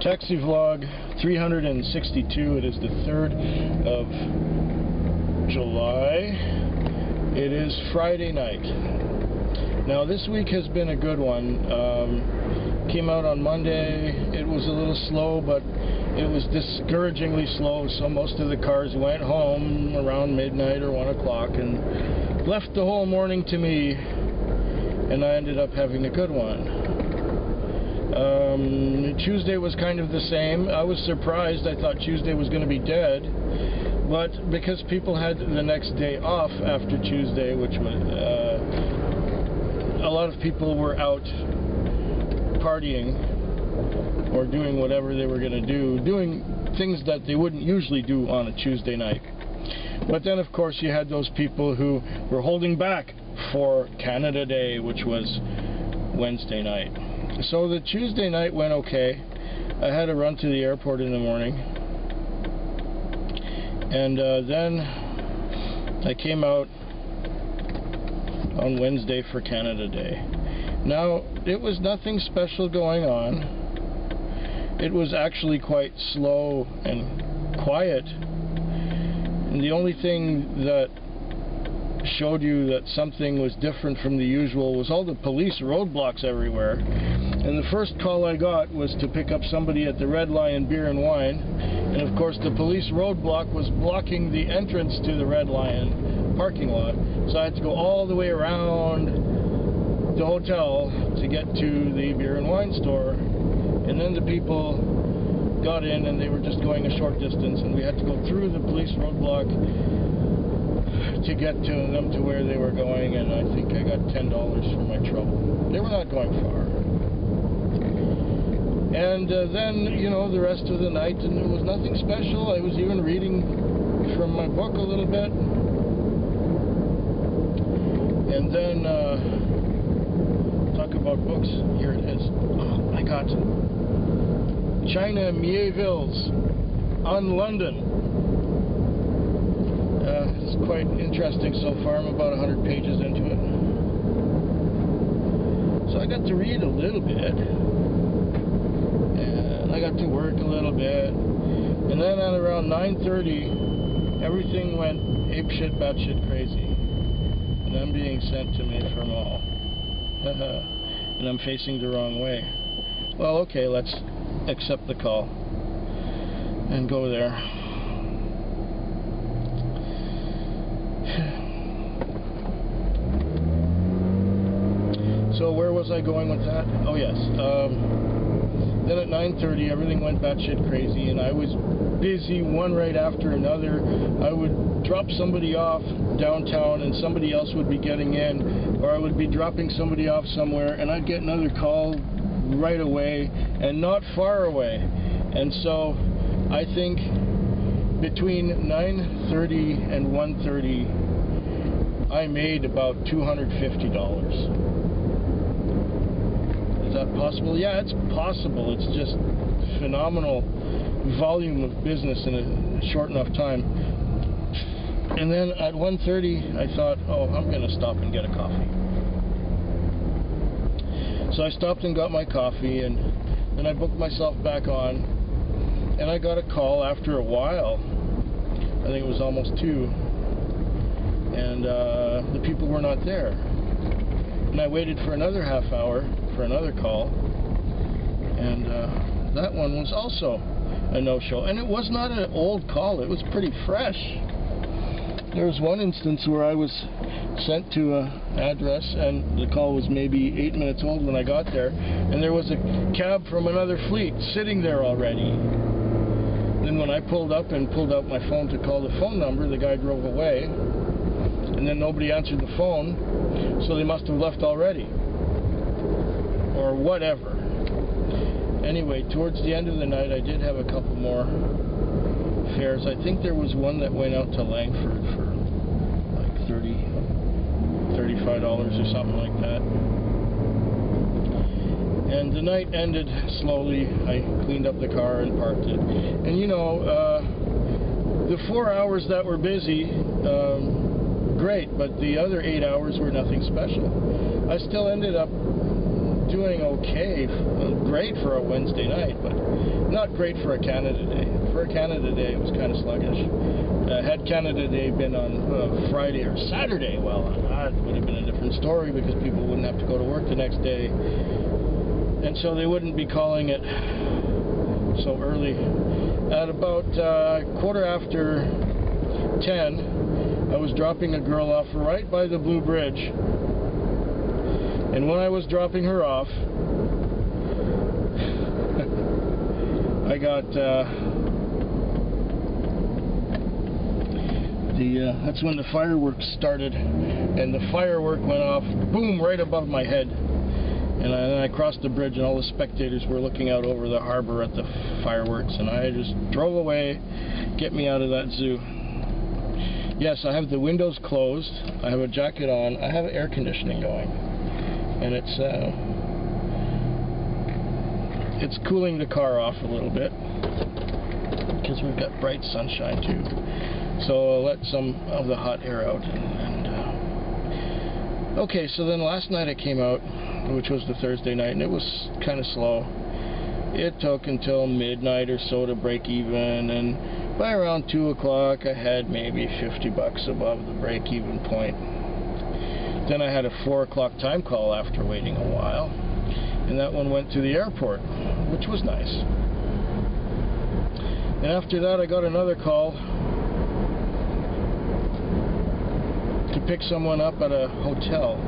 Taxi vlog 362. It is the 3rd of July. It is Friday night. Now this week has been a good one. Came out on Monday. It was a little slow, but it was discouragingly slow, so most of the cars went home around midnight or 1 o'clock and left the whole morning to me, and I ended up having a good one. Tuesday was kind of the same. I was surprised. I thought Tuesday was going to be dead, but because people had the next day off after Tuesday, which was a lot of people were out partying or doing whatever they were going to do, doing things that they wouldn't usually do on a Tuesday night. But then of course you had those people who were holding back for Canada Day, which was Wednesday night. So the Tuesday night went okay. I had to run to the airport in the morning, and then I came out on Wednesday for Canada Day. Now, it was nothing special going on. It was actually quite slow and quiet, and the only thing that showed you that something was different from the usual was all the police roadblocks everywhere. And the first call I got was to pick up somebody at the Red Lion Beer and Wine, and of course the police roadblock was blocking the entrance to the Red Lion parking lot, so I had to go all the way around the hotel to get to the beer and wine store. And then the people got in and they were just going a short distance, and we had to go through the police roadblock to get to them to where they were going, and I think I got $10 for my trouble. They were not going far. And then, you know, the rest of the night, and it was nothing special. I was even reading from my book a little bit. And then, talk about books. Here it is. I got China Miéville's on London. It's quite interesting so far. I'm about 100 pages into it. So I got to read a little bit. And I got to work a little bit. And then at around 9:30, everything went apeshit, batshit crazy. And I'm being sent to me for mall. And I'm facing the wrong way. Well, okay, let's accept the call and go there. So where was I going with that? Oh yes. Then at 9:30 everything went batshit crazy, and I was busy one right after another. I would drop somebody off downtown and somebody else would be getting in, or I would be dropping somebody off somewhere and I'd get another call right away and not far away. And so I think between 9:30 and 1:30 I made about $250. Is that possible? Yeah, it's possible. It's just phenomenal volume of business in a short enough time. And then at 1:30 I thought, oh, I'm going to stop and get a coffee. So I stopped and got my coffee, and then I booked myself back on, and I got a call after a while. I think it was almost 2, and the people were not there. And I waited for another half hour for another call, and that one was also a no-show. And it was not an old call, it was pretty fresh. There was one instance where I was sent to an address, and the call was maybe 8 minutes old when I got there, and there was a cab from another fleet sitting there already. Then when I pulled up and pulled out my phone to call the phone number, the guy drove away, and then nobody answered the phone, so they must have left already, or whatever. Anyway, towards the end of the night I did have a couple more fares. I think there was one that went out to Langford for like $35 or something like that. And the night ended slowly. I cleaned up the car and parked it. And you know, the 4 hours that were busy, great, but the other 8 hours were nothing special. I still ended up doing okay, great for a Wednesday night, but not great for a Canada Day. For a Canada Day, it was kind of sluggish. Had Canada Day been on Friday or Saturday, well, that would have been a different story because people wouldn't have to go to work the next day, and so they wouldn't be calling it so early. At about 10:15, I was dropping a girl off right by the Blue Bridge, and when I was dropping her off, I got that's when the fireworks started, and the firework went off, boom, right above my head. And then I crossed the bridge, and all the spectators were looking out over the harbor at the fireworks, and I just drove away. Get me out of that zoo. Yes, I have the windows closed, I have a jacket on, I have air conditioning going, and it's cooling the car off a little bit, because we've got bright sunshine too. So I'll let some of the hot air out. Okay, so then last night I came out, which was the Thursday night, and it was kind of slow. It took until midnight or so to break even, and by around 2 o'clock I had maybe $50 above the break-even point. Then I had a 4 o'clock time call after waiting a while, and that one went to the airport, which was nice. And after that I got another call to pick someone up at a hotel.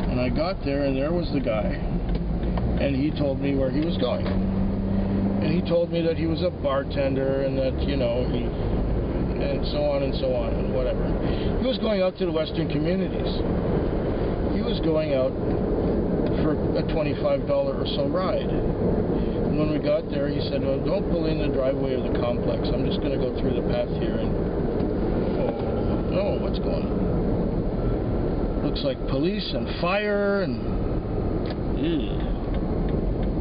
And I got there, and there was the guy, and he told me where he was going. And he told me that he was a bartender, and that, you know, and so on and so on, and whatever. He was going out to the Western Communities. He was going out for a $25 or so ride. And when we got there, he said, "Well, don't pull in the driveway of the complex. I'm just going to go through the path here." And oh, what's going on? Looks like police and fire and... Ew.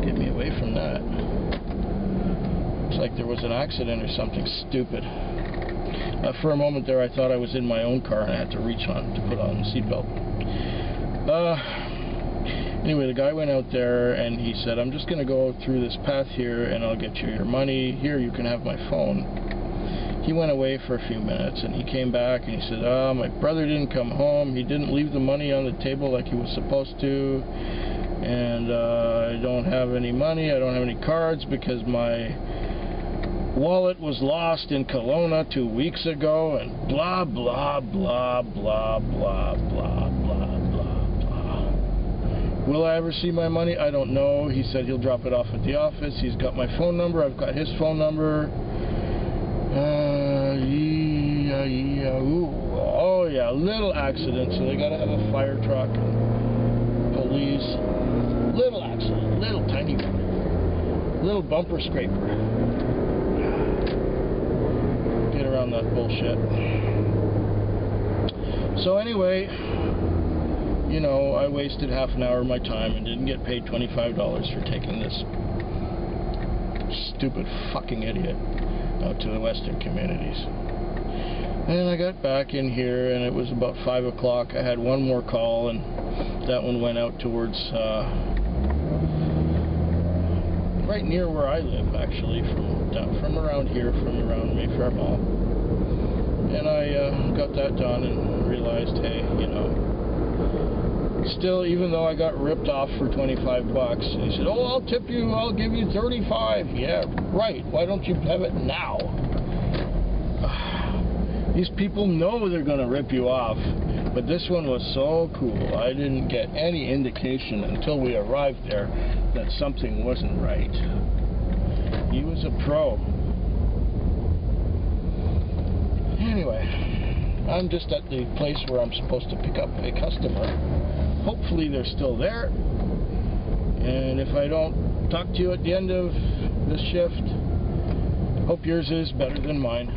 Get me away from that. Looks like there was an accident or something stupid. For a moment there I thought I was in my own car and I had to reach on to put on the seatbelt. Anyway, the guy went out there and he said, "I'm just going to go through this path here and I'll get you your money. Here, you can have my phone." He went away for a few minutes, and he came back, and he said, "My brother didn't come home. He didn't leave the money on the table like he was supposed to, and I don't have any money. I don't have any cards because my wallet was lost in Kelowna 2 weeks ago," and blah, blah, blah, blah, blah, blah, blah, blah, blah. Will I ever see my money? I don't know. He said he'll drop it off at the office. He's got my phone number. I've got his phone number. Oh yeah, little accident, so they gotta have a fire truck, police, little accident, little tiny one, little bumper scraper. Get around that bullshit. So anyway, you know, I wasted half an hour of my time and didn't get paid $25 for taking this stupid fucking idiot out to the Western Communities. And I got back in here, and it was about 5 o'clock. I had one more call, and that one went out towards right near where I live, actually, from around here, from around Mayfair Mall. And I got that done and realized, hey, you know, still, even though I got ripped off for $25, he said, "Oh, I'll tip you, I'll give you $35. Yeah, right. Why don't you have it now? These people know they're going to rip you off, but this one was so cool. I didn't get any indication until we arrived there that something wasn't right. He was a pro. Anyway, I'm just at the place where I'm supposed to pick up a customer. Hopefully they're still there, and if I don't talk to you at the end of this shift, hope yours is better than mine.